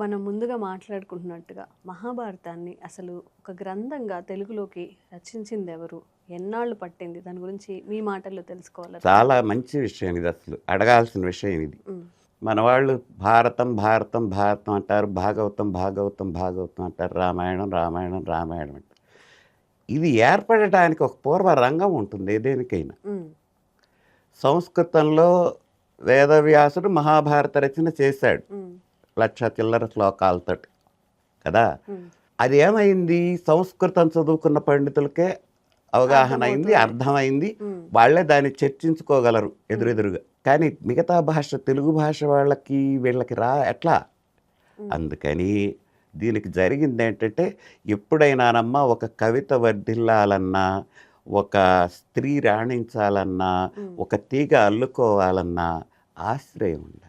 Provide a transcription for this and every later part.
మనం ముందుగా మాట్లాడుకుంటున్నట్టుగా మహాభారతాన్ని అసలు ఒక గ్రంథంగా తెలుగులోకి రచించింది ఎవరు? ఎన్నాళ్ళు పట్టింది? దాని గురించి మీ మాటల్లో తెలుసుకోవాలి. చాలా మంచి విషయం ఇది, అసలు అడగాల్సిన విషయం ఇది. మన వాళ్ళు భారతం భారతం భారతం అంటారు, భాగవతం భాగవతం భాగవతం అంటారు, రామాయణం రామాయణం రామాయణం అంటారు. ఇది ఏర్పడటానికి ఒక పూర్వ రంగం ఉంటుంది ఏదేనికైనా. సంస్కృతంలో వేదవ్యాసుడు మహాభారత రచన చేశాడు 1,00,000 చిల్లర శ్లోకాలతోటి కదా. అది ఏమైంది, సంస్కృతం చదువుకున్న పండితులకే అవగాహన అయింది, అర్థమైంది, వాళ్ళే దాన్ని చర్చించుకోగలరు ఎదురెదురుగా. కానీ మిగతా భాష, తెలుగు భాష వాళ్ళకి వీళ్ళకి ఎట్లా? అందుకని దీనికి జరిగింది ఏంటంటే, ఎప్పుడైనానమ్మా ఒక కవిత వర్ధిల్లాలన్నా, ఒక స్త్రీ రాణించాలన్నా, ఒక తీగ అల్లుకోవాలన్నా ఆశ్రయం ఉండాలి.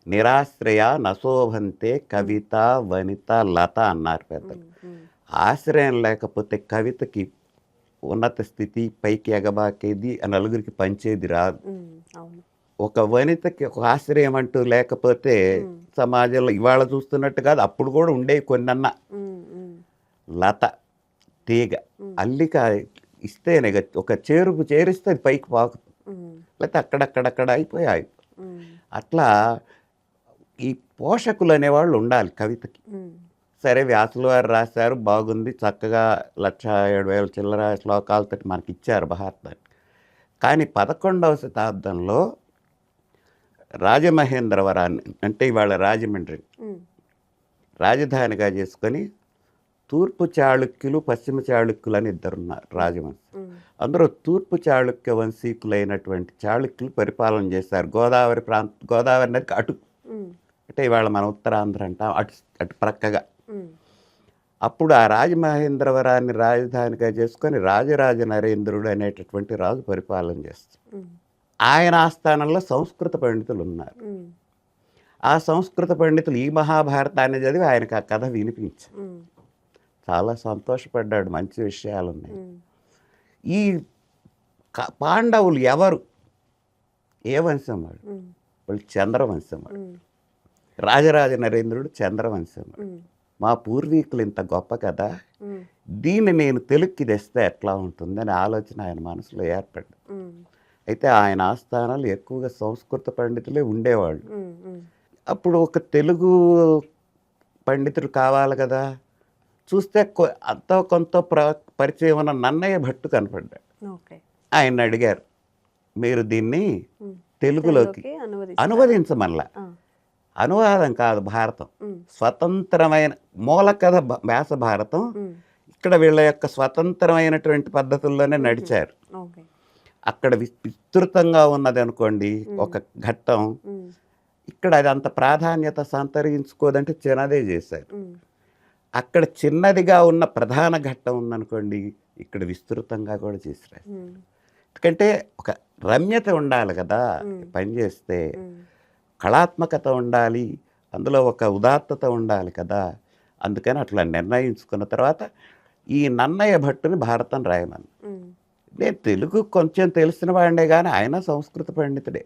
నిరాశ్రయ నశోభంతే కవిత వనిత లత అన్నారు పెద్దలు. ఆశ్రయం లేకపోతే కవితకి ఉన్నత స్థితి, పైకి ఎగబాకేది, నలుగురికి పంచేది రాదు. ఒక వనితకి ఒక ఆశ్రయం అంటూ లేకపోతే సమాజంలో ఇవాళ చూస్తున్నట్టు కాదు, అప్పుడు కూడా ఉండేవి కొన్నన్నా. లత తీగ అల్లిక ఇస్తేనే ఒక చేరుపు చేరిస్తే అది పైకి పాకుతుంది, లేకపోతే అక్కడక్కడక్కడ అయిపోయాయి. అట్లా ఈ పోషకులు అనేవాళ్ళు ఉండాలి కవితకి. సరే, వ్యాసుల వారు రాశారు, బాగుంది, చక్కగా 1,07,000 చిల్లర శ్లోకాలతో మనకి ఇచ్చారు భారతాన్ని. కానీ 11వ శతాబ్దంలో రాజమహేంద్రవరాన్ని, అంటే ఇవాళ రాజమండ్రి రాజధానిగా చేసుకొని తూర్పు చాళుక్యులు పశ్చిమ చాళుక్యులు అని ఇద్దరున్నారు రాజవంశం. అందరూ తూర్పు చాళుక్య వంశీకులైనటువంటి చాళుక్యులు పరిపాలన చేశారు గోదావరి నదికి అటు, అంటే ఇవాళ మన ఉత్తరాంధ్ర అంటాం, అటు ప్రక్కగా. అప్పుడు ఆ రాజమహేంద్రవరాన్ని రాజధానిగా చేసుకొని రాజరాజ నరేంద్రుడు అనేటటువంటి రాజు పరిపాలన చేస్తారు. ఆయన ఆస్థానంలో సంస్కృత పండితులు ఉన్నారు. ఆ సంస్కృత పండితులు ఈ మహాభారతాన్ని చదివి ఆయనకు ఆ కథ వినిపించారు. చాలా సంతోషపడ్డాడు, మంచి విషయాలు ఉన్నాయి. ఈ పాండవులు ఎవరు, ఏ వంశం వాడు? వాళ్ళు చంద్రవంశం వాడు. రాజరాజ నరేంద్రుడు చంద్రవంశం వాడు. మా పూర్వీకులు ఇంత గొప్ప కదా, దీన్ని నేను తెలుగుకి తెస్తే ఎట్లా ఉంటుందని ఆలోచన ఆయన మనసులో ఏర్పడ్డది. అయితే ఆయన ఆస్థానాలు ఎక్కువగా సంస్కృత పండితులే ఉండేవాళ్ళు. అప్పుడు ఒక తెలుగు పండితుడు కావాలి కదా, చూస్తే అంత కొంత పరిచయం ఉన్న నన్నయ్య భట్టు కనపడ్డాడు. ఆయన అడిగారు, మీరు దీన్ని తెలుగులోకి అనువదించమల్లా. అనువాదం కాదు, భారతం స్వతంత్రమైన మూల కథ వ్యాస భారతం. ఇక్కడ వీళ్ళ యొక్క స్వతంత్రమైనటువంటి పద్ధతుల్లోనే నడిచారు. అక్కడ విస్తృతంగా ఉన్నది అనుకోండి ఒక ఘట్టం, ఇక్కడ అది అంత ప్రాధాన్యత సంతరించుకోదంటే చిన్నదే చేశారు. అక్కడ చిన్నదిగా ఉన్న ప్రధాన ఘట్టం ఉందనుకోండి, ఇక్కడ విస్తృతంగా కూడా చేశారు. ఎందుకంటే ఒక రమ్యత ఉండాలి కదా పనిచేస్తే, కళాత్మకత ఉండాలి, అందులో ఒక ఉదాత్తత ఉండాలి కదా. అందుకని అట్లా నిర్ణయించుకున్న తర్వాత ఈ నన్నయ్య భట్టుని భారతం రాయమని. నేను తెలుగు కొంచెం తెలిసిన వాడినే కానీ ఆయన సంస్కృత పండితుడే.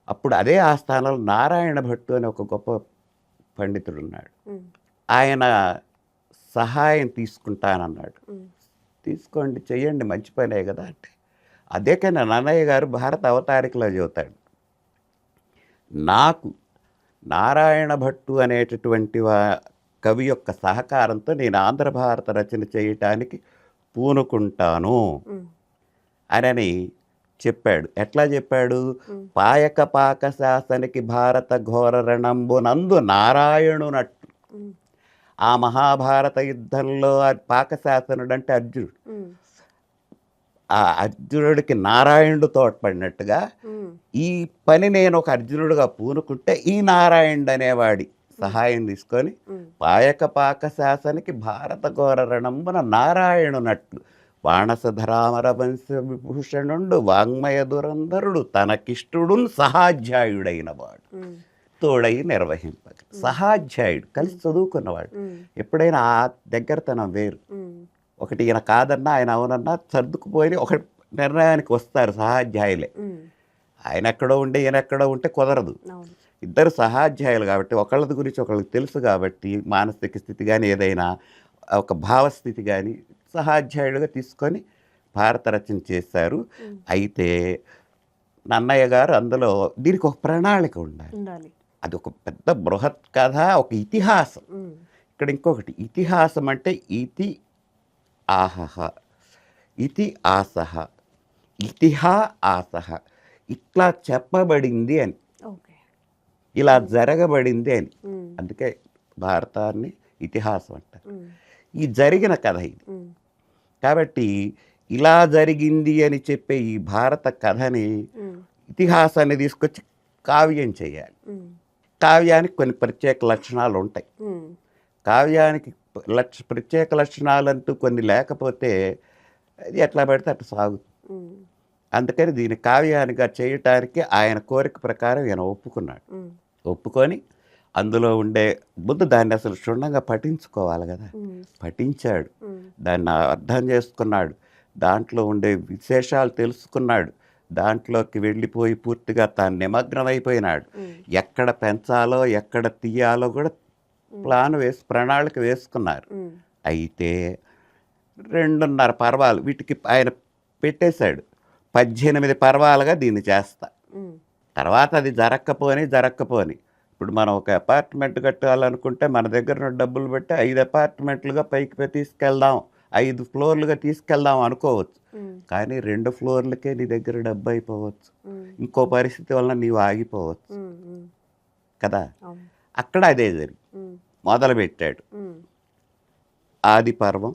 అప్పుడు అదే ఆస్థానంలో నారాయణ భట్టు అని ఒక గొప్ప పండితుడు ఉన్నాడు. ఆయన సహాయం తీసుకుంటానన్నాడు. తీసుకోండి, చెయ్యండి, మంచి పనే కదా అంటే. అదే కానీ నన్నయ్య గారు భారత అవతారికలో చెబుతాడు, నాకు నారాయణ భట్టు అనేటటువంటి కవి యొక్క సహకారంతో నేను ఆంధ్ర భారత రచన చేయటానికి పూనుకుంటాను అని చెప్పాడు. ఎట్లా చెప్పాడు? పాయక పాక శాసనికి భారత ఘోర రణంబునందు నారాయణునట్టు. ఆ మహాభారత యుద్ధంలో పాకశాసనుడు అంటే అర్జునుడు, ఆ అర్జునుడికి నారాయణుడు తోడ్పడినట్టుగా ఈ పని నేను ఒక అర్జునుడుగా పూనుకుంటే ఈ నారాయణుడు అనేవాడి సహాయం తీసుకొని పాయక పాక శాసనికి భారత ఘోర రణంబున నారాయణునట్లు వాణసధరామర వంశ విభూషణుండు వాంగ్మయ దురంధరుడు తనకిష్టుడు సహాధ్యాయుడైన వాడు తోడై నిర్వహింపగ. సహాధ్యాయుడు కలిసి చదువుకున్నవాడు. ఎప్పుడైనా ఆ దగ్గరతనం వేరు. ఒకటి ఈయన కాదన్నా ఆయన అవునన్నా సర్దుకుపోయి ఒక నిర్ణయానికి వస్తారు సహాధ్యాయులే. ఆయన ఎక్కడో ఉంటే ఈయన ఎక్కడో ఉంటే కుదరదు. ఇద్దరు సహాధ్యాయులు కాబట్టి ఒకళ్ళ గురించి ఒకళ్ళకి తెలుసు కాబట్టి మానసిక స్థితి కానీ ఏదైనా ఒక భావస్థితి కానీ సహాధ్యాయులుగా తీసుకొని భారత రచన చేశారు. అయితే నన్నయ్య గారు అందులో దీనికి ఒక ప్రణాళిక ఉండాలి. ఉండాలి. అది ఒక పెద్ద బృహత్ కథ, ఒక ఇతిహాసం. ఇక్కడ ఇంకొకటి ఇతిహాసం అంటే ఇతి ఆహహ, ఇతి ఆసహ, ఇతిహా ఆసహ, ఇట్లా చెప్పబడింది అని, ఓకే. ఇలా జరగబడింది అని. అందుకే భారతాన్ని ఇతిహాసం అంటారు. ఈ జరిగిన కథ ఇది కాబట్టి ఇలా జరిగింది అని చెప్పే ఈ భారత కథని ఇతిహాసాన్ని తీసుకొచ్చి కావ్యం చేయాలి. కావ్యానికి కొన్ని ప్రత్యేక లక్షణాలు ఉంటాయి. కావ్యానికి ప్రత్యేక లక్షణాలు అంటూ కొన్ని లేకపోతే అది ఎట్లా పడితే అట్లా సాగుతుంది. అందుకని దీన్ని కావ్యానిగా చేయటానికి ఆయన కోరిక ప్రకారం ఈయన ఒప్పుకున్నాడు. ఒప్పుకొని అందులో ఉండే ముందు దాన్ని అసలు క్షుణ్ణంగా పఠించుకోవాలి కదా, పఠించాడు, దాన్ని అర్థం చేసుకున్నాడు, దాంట్లో ఉండే విశేషాలు తెలుసుకున్నాడు, దాంట్లోకి వెళ్ళిపోయి పూర్తిగా తాను నిమగ్నమైపోయినాడు. ఎక్కడ పెంచాలో ఎక్కడ తీయాలో కూడా ప్రణాళిక వేసుకున్నారు. అయితే 2.5 పర్వాలు వీటికి ఆయన పెట్టేశాడు. 18 పర్వాలుగా దీన్ని చేస్తా. తర్వాత అది జరక్కపోని ఇప్పుడు మనం ఒక అపార్ట్మెంట్ కట్టాలనుకుంటే మన దగ్గర ఉన్న డబ్బులు పెట్టి 5 అపార్ట్మెంట్లుగా పైకి తీసుకెళ్దాం, 5 ఫ్లోర్లుగా తీసుకెళ్దాం అనుకోవచ్చు. కానీ 2 ఫ్లోర్లకే నీ దగ్గర డబ్బు అయిపోవచ్చు, ఇంకో పరిస్థితి వలన నీవు ఆగిపోవచ్చు కదా. అక్కడ అదే జరిగి మొదలుపెట్టాడు. ఆది పర్వం,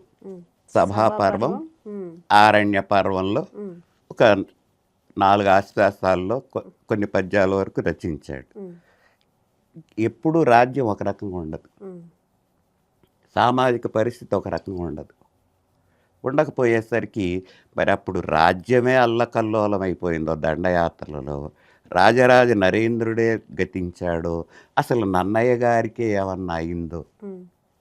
సభా పర్వం, ఆరణ్య పర్వంలో ఒక 4 ఆశ్వాసాల్లో కొన్ని పద్యాల వరకు రచించాడు. ఎప్పుడు రాజ్యం ఒక రకంగా ఉండదు, సామాజిక పరిస్థితి ఒక రకంగా ఉండదు. ఉండకపోయేసరికి మరి అప్పుడు రాజ్యమే అల్లకల్లోలం అయిపోయిందో దండయాత్రలలో, రాజరాజ నరేంద్రుడే గతించాడో, అసలు నన్నయ్య గారికి ఏమన్నా అయిందో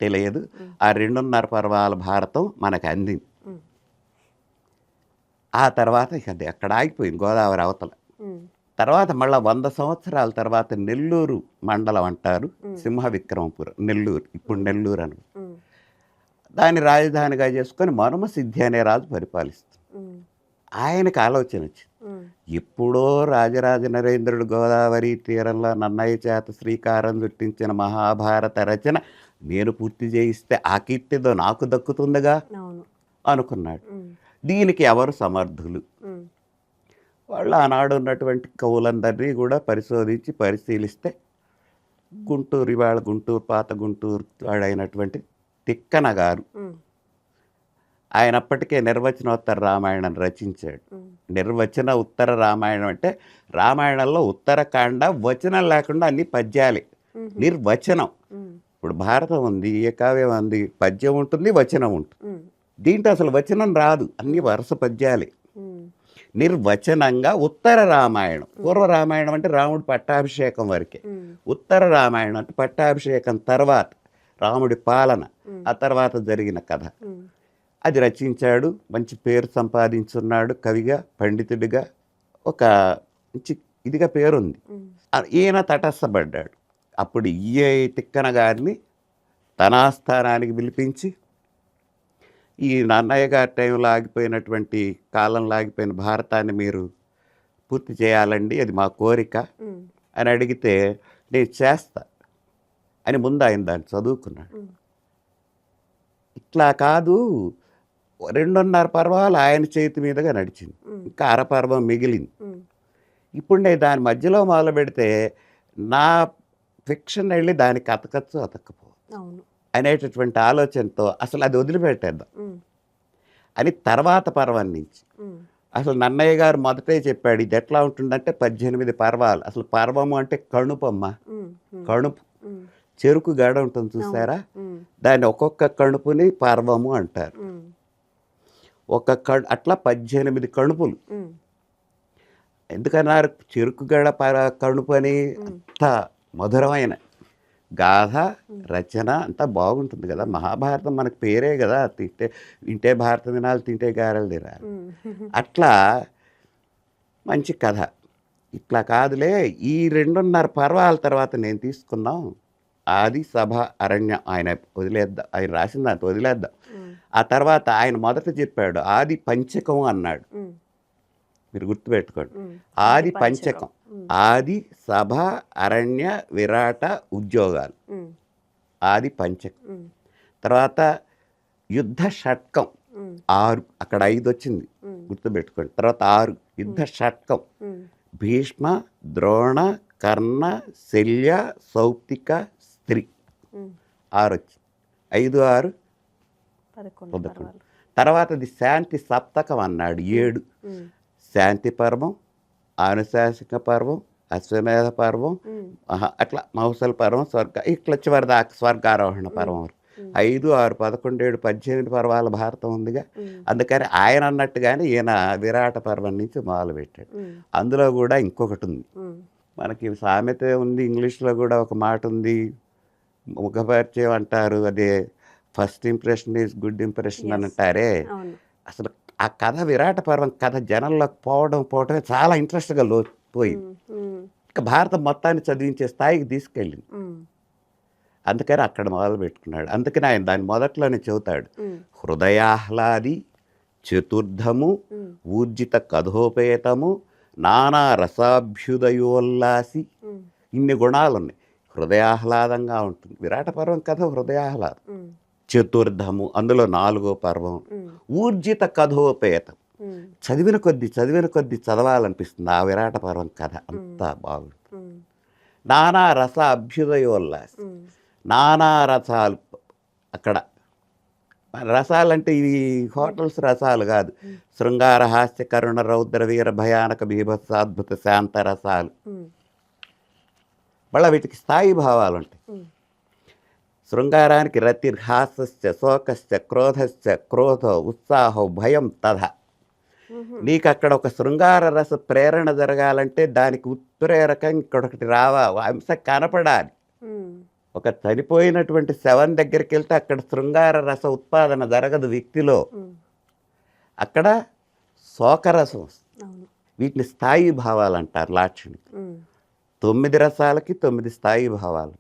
తెలియదు. ఆ 2.5 పర్వాల భారతం మనకు అందింది. ఆ తర్వాత ఇక అది అక్కడ ఆగిపోయింది, గోదావరి అవతల. తర్వాత మళ్ళీ 100 సంవత్సరాల తర్వాత నెల్లూరు మండలం అంటారు, సింహ విక్రమపురం, నెల్లూరు, ఇప్పుడు నెల్లూరు అని, దాన్ని రాజధానిగా చేసుకొని మనుమసిద్ధి అనే రాజు పరిపాలిస్తారు. ఆయనకు ఆలోచన వచ్చింది, ఎప్పుడో రాజరాజ నరేంద్రుడు గోదావరి తీరంలో నన్నయ్య చేత శ్రీకారం చుట్టించిన మహాభారత రచన నేను పూర్తి చేయిస్తే ఆ కీర్తిదో నాకు దక్కుతుందిగా అనుకున్నాడు. దీనికి ఎవరు సమర్థులు? వాళ్ళు ఆనాడు ఉన్నటువంటి కవులందరినీ కూడా పరిశీలిస్తే గుంటూరు, ఇవాళ గుంటూరు, పాత గుంటూరు వాడైనటువంటి తిక్కన గారు, ఆయన అప్పటికే నిర్వచనోత్తర రామాయణం రచించాడు. నిర్వచన ఉత్తర రామాయణం అంటే రామాయణంలో ఉత్తరకాండ వచనం లేకుండా అన్ని పద్యాలే, నిర్వచనం. ఇప్పుడు భారతం ఉంది, ఏ కావ్యం ఉంది, పద్యం ఉంటుంది, వచనం ఉంటుంది. దీంట్లో అసలు వచనం రాదు, అన్ని వరుస పద్యాలే. నిర్వచనంగా ఉత్తర రామాయణం, పూర్వ రామాయణం అంటే రాముడి పట్టాభిషేకం వరకే, ఉత్తర రామాయణం అంటే పట్టాభిషేకం తర్వాత రాముడి పాలన, ఆ తర్వాత జరిగిన కథ. అది రచించాడు, మంచి పేరు సంపాదించున్నాడు, కవిగా, పండితుడిగా ఒక మంచి ఇదిగా పేరుంది. ఈయన తటస్థపడ్డాడు. అప్పుడు ఈ తిక్కన గారిని తన ఆస్థానానికి పిలిపించి, ఈ నన్నయ్య గారి టైంలో ఆగిపోయినటువంటి, కాలంలో ఆగిపోయిన భారతాన్ని మీరు పూర్తి చేయాలండి, అది మా కోరిక అని అడిగితే, నేను చేస్తా అని ముందు ఆయన దాన్ని చదువుకున్నాడు. ఇట్లా కాదు, 2.5 పర్వాలు ఆయన చేతి మీదుగా నడిచింది, ఇంకా అరపర్వం మిగిలింది. ఇప్పుడు నేను దాని మధ్యలో మొదలు పెడితే నా ఫిక్షన్ వెళ్ళి దానికి అతకపో అనేటటువంటి ఆలోచనతో అసలు అది వదిలిపెట్టేద్దాం అని తర్వాత పర్వం నుంచి అసలు నన్నయ్య గారు మొదటే చెప్పాడు, ఇది ఎట్లా ఉంటుందంటే 18 పర్వాలు. అసలు పర్వము అంటే కణుపమ్మ, కణుపు, చెరుకు గడ ఉంటుంది చూసారా, దాన్ని ఒక్కొక్క కణుపుని పర్వము అంటారు. అట్లా 18 కణుపులు. ఎందుకన్నారు చెరుకు గడ కణుపు అని? అంత మధురమైన గాథ రచన అంతా బాగుంటుంది కదా. మహాభారతం మనకు పేరే కదా, వింటే భారత దినాలు, తింటే గారెలు తినాలి. అట్లా మంచి కథ. ఇట్లా కాదులే, ఈ 2.5 పర్వాల తర్వాత నేను తీసుకున్నాం ఆది, సభ, అరణ్య, ఆయన వదిలేద్దాం, ఆయన రాసిన దాంతో వదిలేద్దాం. ఆ తర్వాత ఆయన మొదట చెప్పాడు ఆది పంచకం అన్నాడు. మీరు గుర్తుపెట్టుకోండి, ఆది పంచకం, ఆది, సభ, అరణ్య, విరాట, ఉద్యోగాలు, ఆది పంచకం. తర్వాత యుద్ధ షట్కం 6, అక్కడ 5 వచ్చింది గుర్తుపెట్టుకోండి. తర్వాత 6 యుద్ధ షట్కం, భీష్మ, ద్రోణ, కర్ణ, శల్య, సౌప్తిక, స్త్రీ, 6 వచ్చింది. 5, 6, 11. తర్వాతది శాంతి సప్తకం అన్నాడు 7. శాంతి పర్వం, అనుశాసనిక పర్వం, అశ్వమేధ పర్వం, అట్లా మౌసల పర్వం, ఇట్లా చివరి దాకా స్వర్గారోహణ పర్వం. 5, 6, 11, 7, 18 పర్వాల భారతం ఉందిగా. అందుకని ఆయన అన్నట్టుగానే ఈయన విరాట పర్వం నుంచి మొదలుపెట్టాడు. అందులో కూడా ఇంకొకటి ఉంది, మనకి సామెత ఉంది, ఇంగ్లీష్లో కూడా ఒక మాట ఉంది, ముఖపరిచయం అంటారు, అదే first impression is good impression అని అంటారే. అసలు ఆ కథ, విరాట పర్వం కథ జనంలోకి పోవడమే చాలా ఇంట్రెస్ట్గా పోయింది. ఇంకా భారతం మొత్తాన్ని చదివించే స్థాయికి తీసుకెళ్ళింది. అందుకని అక్కడ మొదలు పెట్టుకున్నాడు. అందుకని ఆయన దాని మొదట్లోనే చెబుతాడు, హృదయాహ్లాది, చతుర్థము, ఊర్జిత కథోపేతము, నానా రసాభ్యుదయోల్లాసి, ఇన్ని గుణాలు ఉన్నాయి. హృదయాహ్లాదంగా ఉంటుంది విరాట పర్వం కథ, హృదయాహ్లాదం. చతుర్థము, అందులో 4వ పర్వం, ఊర్జిత కథోపేతం, చదివిన కొద్ది చదవాలనిపిస్తుంది ఆ విరాట పర్వం కథ, అంతా బాగుంటుంది. నానా రస అభ్యుదయోల్లాసి, నానా రసాలు. అక్కడ రసాలంటే ఇవి హోటల్స్ రసాలు కాదు, శృంగార, హాస్య, కరుణ, రౌద్ర, వీర, భయానక, బీభత్స, అద్భుత, శాంత రసాలు. మళ్ళీ వీటికి స్థాయి భావాలు ఉంటాయి. శృంగారానికి రతిర్, హాస్య, శోకశ్చ, క్రోధశ్చ, క్రోధ, ఉత్సాహం, భయం తథ. నీకు అక్కడ ఒక శృంగార రస ప్రేరణ జరగాలంటే దానికి ఉత్ప్రేరకం ఇంకొకటి అంశ కనపడాలి. ఒక చనిపోయినటువంటి శవం దగ్గరికి వెళ్తే అక్కడ శృంగార రస ఉత్పాదన జరగదు వ్యక్తిలో, అక్కడ శోకరసం. వీటిని స్థాయి భావాలు అంటారు లాక్షణిక. 9 రసాలకి 9 స్థాయి భావాలు.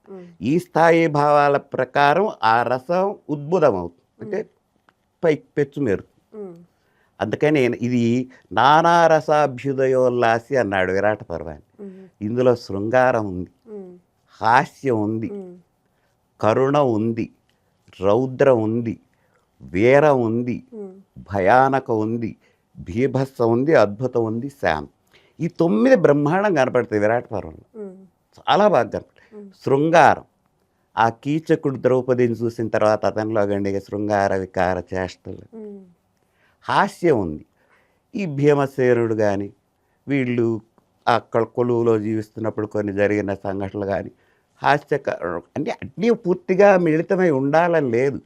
ఈ స్థాయి భావాల ప్రకారం ఆ రసం ఉద్భుతం అవుతుంది, అంటే పైకి పెచ్చుమేరు. అందుకని ఇది నానా రసాభ్యుదయోల్లాసి అన్నాడు విరాట పర్వాన్ని. ఇందులో శృంగారం ఉంది, హాస్యం ఉంది, కరుణ ఉంది, రౌద్రం ఉంది, వీరం ఉంది, భయానక ఉంది, బీభత్సం ఉంది, అద్భుతం ఉంది, శాంతి. ఈ 9 బ్రహ్మాండం కనపడతాయి విరాట పర్వంలో, చాలా బాగా కనపడతాయి. శృంగారం, ఆ కీచకుడు ద్రౌపదిని చూసిన తర్వాత అతనిలో గండిగా శృంగార వికార చేష్టలు. హాస్యం ఉంది, ఈ భీమసేనుడు కానీ వీళ్ళు అక్కడ కొలువులో జీవిస్తున్నప్పుడు కొన్ని జరిగిన సంఘటనలు కానీ హాస్యకరం, అంటే అన్నీ పూర్తిగా మిళితమై ఉండాలని లేదు,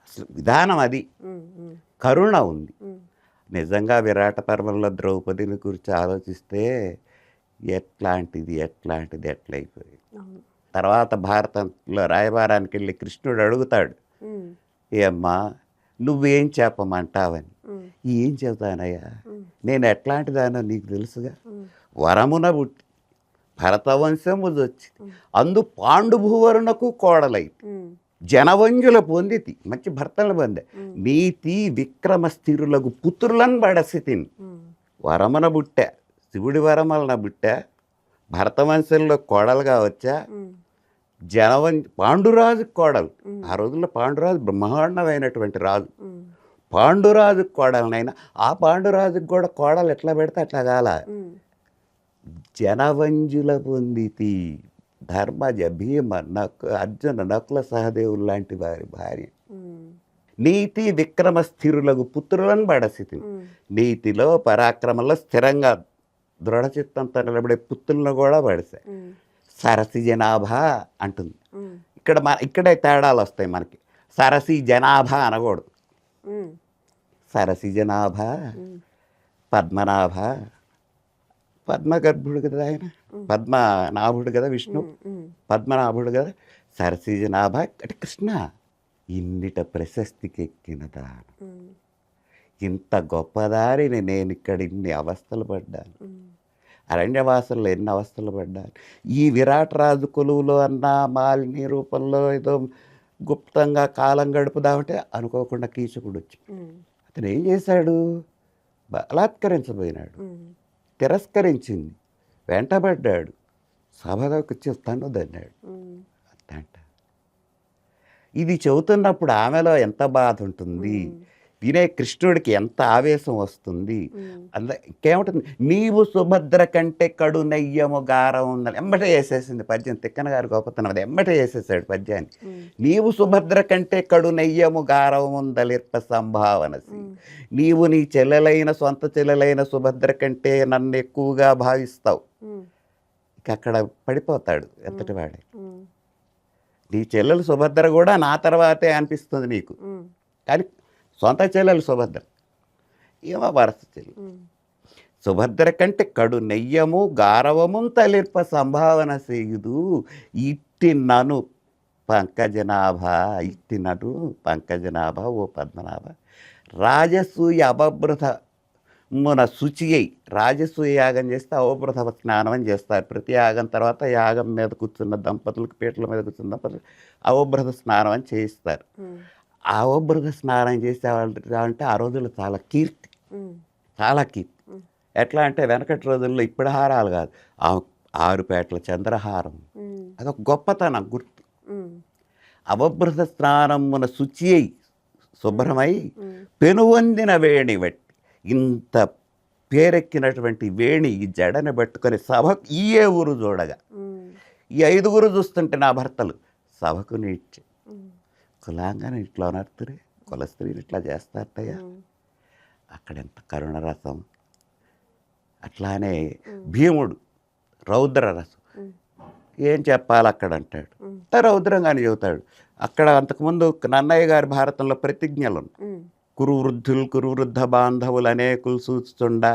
అసలు విధానం అది. కరుణ ఉంది. నిజంగా విరాట పర్వంలో ద్రౌపదిని గురించి ఆలోచిస్తే ఎట్లాంటిది ఎట్లయిపోయింది. తర్వాత భారతంలో రాయబారానికి వెళ్ళి కృష్ణుడు అడుగుతాడు, ఏమ్మా నువ్వేం చెప్పమంటావని. ఏం చెబుతానయ్యా, నేను ఎట్లాంటిదానో నీకు తెలుసుగా. వరమున పుట్టి భరతవంశము వచ్చి అందు పాండుభూవరునకు కోడలై జనవంజుల పొందితి, మంచి భర్తలను పొందే, నీతి విక్రమ స్థిరులకు పుత్రులను బడసితిని. వరమున బుట్టా, శివుడి వరమలన బుట్టా, భరతవంశంలో కోడలుగా వచ్చా, పాండురాజు కోడలు. ఆ రోజుల్లో పాండురాజు బ్రహ్మాండమైనటువంటి రాజు. పాండురాజు కోడలనైనా ఆ పాండురాజుకి కూడా కోడలు ఎట్లా పెడితే అట్లా కాల. జనవంజుల పొందితి, ధర్మజ, భీమ, అర్జున, నకుల సహదేవులు లాంటి వారి భార్య. నీతి విక్రమ స్థిరులకు పుత్రులను బడసితి, నీతిలో పరాక్రమంలో స్థిరంగా దృఢచిత్తంతో నిలబడే పుత్రులను కూడా పడిసా. సరసి జనాభా అంటుంది. ఇక్కడే తేడాలు వస్తాయి మనకి. సరసి జనాభా అనకూడదు, సరసి జనాభా. పద్మనాభ, పద్మగర్భుడు కదా ఆయన, పద్మనాభుడు కదా విష్ణు, పద్మనాభుడు కదా. సరసి జనాభా అంటే కృష్ణ. ఇన్నిట ప్రశస్తికి ఎక్కిన దానం, ఇంత గొప్పదారిని నేను ఇక్కడ ఇన్ని అవస్థలు పడ్డాను. అరణ్యవాసంలో ఎన్ని అవస్థలు పడ్డారు. ఈ విరాట్ రాజు కొలువులో అన్న మాలిని రూపంలో ఏదో గుప్తంగా కాలం గడుపుదామంటే అనుకోకుండా కీచకుడు వచ్చి అతను ఏం చేశాడు, బలాత్కరించబోయినాడు, తిరస్కరించింది, వెంటబడ్డాడు, సభలోకి వచ్చి తన్నుదన్నాడు. అంట ఇది చెబుతున్నప్పుడు ఆమెలో ఎంత బాధ ఉంటుంది, వినే కృష్ణుడికి ఎంత ఆవేశం వస్తుంది. ఇంకేముంటుంది, నీవు సుభద్ర కంటే కడు నెయ్యము గారం ఉందని ఎంబటే వేసేసింది పద్యం. తిక్కన గారి గొప్పతనం అది, ఎంబటే వేసేసాడు పద్యాన్ని. నీవు సుభద్ర కంటే కడు నెయ్యము గారం ఉందలిర్ప సంభావనసి, నీవు నీ చెల్లెలైన సొంత చెల్లెలైన సుభద్ర కంటే నన్ను ఎక్కువగా భావిస్తావు. ఇక అక్కడ పడిపోతాడు ఎంతటి వాడే. నీ చెల్లెలు సుభద్ర కూడా నా తర్వాతే అనిపిస్తుంది నీకు, కానీ సొంత చెల్లెలు సుభద్ర ఏమో వరస చెల్లెలు. సుభద్ర కంటే కడు నెయ్యము గారవము తలిర్ప సంభావన సేయుదు, ఇట్టి నను పంకజనాభ, ఇట్టి నటు పంకజనాభ ఓ పద్మనాభ, రాజసూయ అపభృత మున శుచి అయి. రాజసూయ యాగం చేస్తే అవభృత స్నానం అని చేస్తారు. ప్రతి యాగం తర్వాత యాగం మీద కూర్చున్న దంపతులకు, పీటల మీద కూర్చున్న దంపతులకు అవభృత స్నానం అని చేయిస్తారు. అవభృత స్నానం చేసేవాళ్ళు అంటే ఆ రోజుల్లో చాలా కీర్తి, చాలా కీర్తి. ఎట్లా అంటే వెనకటి రోజుల్లో ఇప్పుడు హారాలు కాదు, 6 పేటల చంద్రహారం, అదొక గొప్పతనం గుర్తు. అవభృత స్నానమున శుచి అయి శుభ్రమై పెనువొందిన వేణి బట్టి, ఇంత పేరెక్కినటువంటి వేణి ఈ జడని పట్టుకొని సభకు ఈ ఊరు చూడగా, ఈ 5గురు చూస్తుంటే నా భర్తలు సభకు నీడ్చి కులాంగానే ఇట్లా నడుతురే, కుల స్త్రీలు ఇట్లా చేస్తారయ్యా. అక్కడ ఎంత కరుణరసం. అట్లానే భీముడు రౌద్రరసం, ఏం చెప్పాలి అక్కడ అంటాడు, రౌద్రంగానే చెబుతాడు. అక్కడ అంతకుముందు నన్నయ్య గారి భారతంలో ప్రతిజ్ఞలు ఉన్నాయి. కురువృద్ధులు కురువృద్ధ బాంధవులు అనేకులు సూచుతుండ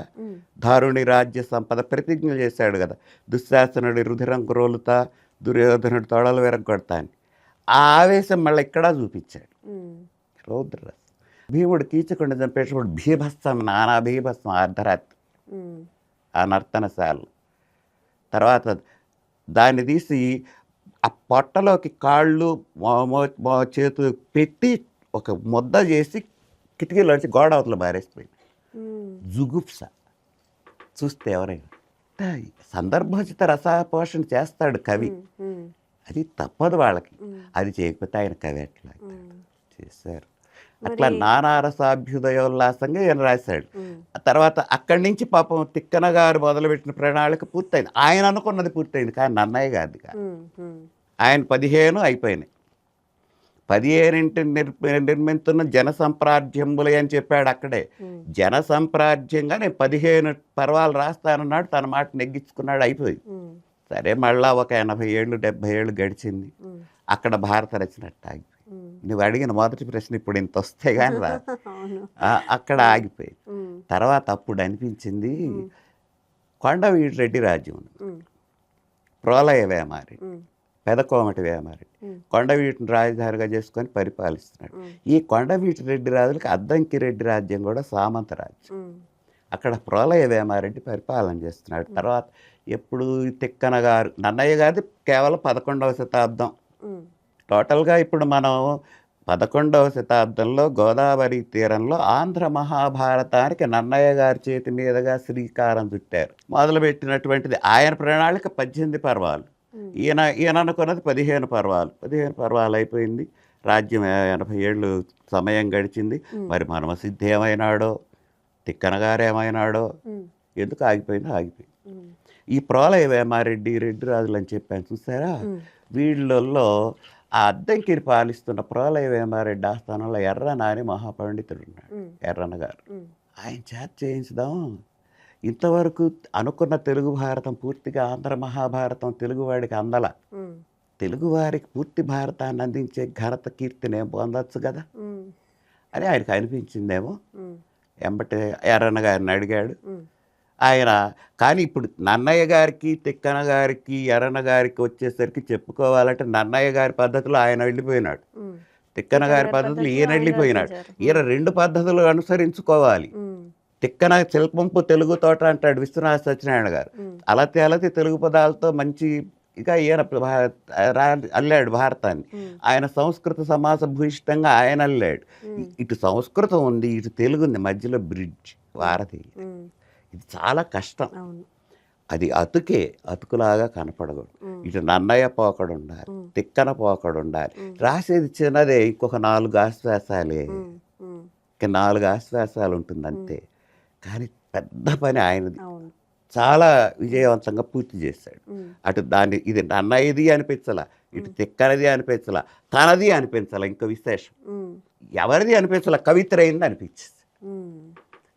దారుణి రాజ్య సంపద ప్రతిజ్ఞలు చేశాడు కదా. దుశ్శాసనుడి రుధిరం కురోలుతా, దుర్యోధనుడి తొడలు వెరగొడతా అని. ఆ ఆవేశం మళ్ళీ ఇక్కడ చూపించాడు రౌద్రరసం. భీముడు కీచకుండా చంపేటప్పుడు భీభత్సం, నానా భీభత్సం అర్ధరాత్రి ఆ నర్తనశాలలో. తర్వాత దాన్ని తీసి ఆ పొట్టలోకి కాళ్ళు చేతులు పెట్టి ఒక ముద్ద చేసి కిటికీలోంచి గోడ అవతల బారేసిపోయింది. జుగుప్స చూస్తే ఎవరైనా సందర్భోచిత రసపోషణ చేస్తాడు కవి, అది తప్పదు వాళ్ళకి. అది చేయకపోతే ఆయన కవి ఎట్లా చేశారు. అట్లా నానారసాభ్యుదయోల్లాసంగా ఈయన రాశాడు. తర్వాత అక్కడి నుంచి పాపం తిక్కన గారు మొదలుపెట్టిన ప్రణాళిక పూర్తయింది. ఆయన అనుకున్నది పూర్తయింది, కానీ నన్నయ్య గారిది కాదు. ఆయన 15 అయిపోయినాయి. 15 నిర్మిస్తున్న జన సంప్రాజ్యంబులే అని చెప్పాడు అక్కడే. జన సంప్రాజ్యంగా నేను 15 పర్వాలు రాస్తానన్నాడు, తన మాట నెగ్గించుకున్నాడు, అయిపోయింది. సరే మళ్ళా ఒక 80 ఏళ్ళు 70 ఏళ్ళు గడిచింది. అక్కడ భారత రచన ఆగిపోయింది. నువ్వు అడిగిన మొదటి ప్రశ్న ఇప్పుడు ఇంత వస్తే కానీ రా, అక్కడ ఆగిపోయింది. తర్వాత అప్పుడు అనిపించింది కొండవీటి రాజ్యం, ప్రోలయ వేమారెడ్డి, పెదకోమటి వేమారెడ్డి కొండవీటిని రాజధానిగా చేసుకొని పరిపాలిస్తున్నాడు. ఈ కొండవీటి రెడ్డి రాజులకి అద్దంకి రెడ్డి రాజ్యం కూడా సామంత రాజ్యం. అక్కడ ప్రోలయ వేమారెడ్డి పరిపాలన చేస్తున్నాడు. తర్వాత ఎప్పుడు తిక్కన గారు, నన్నయ్య గారిది కేవలం 11వ శతాబ్దం. టోటల్గా ఇప్పుడు మనం 11వ శతాబ్దంలో గోదావరి తీరంలో ఆంధ్ర మహాభారతానికి నన్నయ్య గారి చేతి మీదుగా శ్రీకారం చుట్టారు. మొదలుపెట్టినటువంటిది ఆయన ప్రణాళిక 18 పర్వాలు, ఈయన అనుకున్నది 15 పర్వాలు. 15 పర్వాలు అయిపోయింది. రాజ్యం 80 ఏళ్ళు సమయం గడిచింది. మరి మనమసిద్ధి ఏమైనాడో, తిక్కన గారు ఏమైనాడో, ఎందుకు ఆగిపోయిందో ఆగిపోయింది. ఈ ప్రోలయ వేమారెడ్డి రెడ్డి రాజులు అని చెప్పాను చూసారా, వీళ్ళల్లో ఆ అద్దంకిని పాలిస్తున్న ప్రోలయ వేమారెడ్డి ఆస్థానంలో ఎర్రన అని మహాపండితుడు ఉన్నాడు, ఎర్రన గారు. ఆయన చేత చేయించుదాం. ఇంతవరకు అనుకున్న తెలుగు భారతం పూర్తిగా ఆంధ్ర మహాభారతం తెలుగువాడికి అందల. తెలుగువారికి పూర్తి భారతాన్ని అందించే ఘనత కీర్తిని పొందొచ్చు కదా అని ఆయనకు అనిపించిందేమో. ఎంబటే ఎర్రన్న గారిని అడిగాడు ఆయన. కానీ ఇప్పుడు నన్నయ్య గారికి, తిక్కన గారికి, ఎర్రన్న గారికి వచ్చేసరికి చెప్పుకోవాలంటే నన్నయ్య గారి పద్ధతిలో ఆయన వెళ్ళిపోయినాడు, తిక్కన గారి పద్ధతులు ఈయన వెళ్ళిపోయినాడు. ఈయన 2 పద్ధతులు అనుసరించుకోవాలి. తిక్కన శిల్పంపు తెలుగు తోట అంటాడు విశ్వనాథ సత్యనారాయణ గారు. అలతి అలతి తెలుగు పదాలతో మంచి ఇక ఈయన అల్లాడు భారతాన్ని. ఆయన సంస్కృత సమాస భూయిష్టంగా ఆయన అల్లాడు. ఇటు సంస్కృతం ఉంది, ఇటు తెలుగు ఉంది, మధ్యలో బ్రిడ్జ్ వారధి. ఇది చాలా కష్టం. అది అతుకులాగా కనపడకూడదు. ఇటు నన్నయ్య పోకడు ఉండాలి, తిక్కన పోకడు ఉండాలి. రాసేది చిన్నదే, ఇంకొక 4 ఆశ్వాసాలే, ఇంక 4 ఆశ్వాసాలు ఉంటుంది అంతే. కానీ పెద్ద పని ఆయనది. చాలా విజయవంతంగా పూర్తి చేశాడు. అటు దాన్ని ఇది నన్నయ్యది అనిపించాల, ఇటు తిక్కనది అనిపించాల, తనది అనిపించాల. ఇంకా విశేషం ఎవరిది అనిపించాల, కవిత్రయింది అనిపించింది.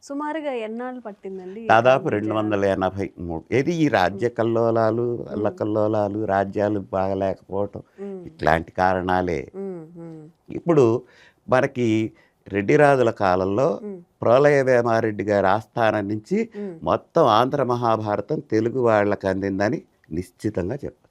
సుమారుగా ఎన్నాళ్ళు పట్టిందండి? దాదాపు 283. ఏది ఈ రాజ్య కల్లోలాలు, అల్లకల్లోలాలు, రాజ్యాలు బాగలేకపోవటం, ఇట్లాంటి కారణాలే. ఇప్పుడు మనకి రెడ్డిరాజుల కాలంలో ప్రోలయ వేమారెడ్డి గారి ఆస్థానం నుంచి మొత్తం ఆంధ్ర మహాభారతం తెలుగు వాళ్ళకి అందిందని నిశ్చితంగా చెప్పారు.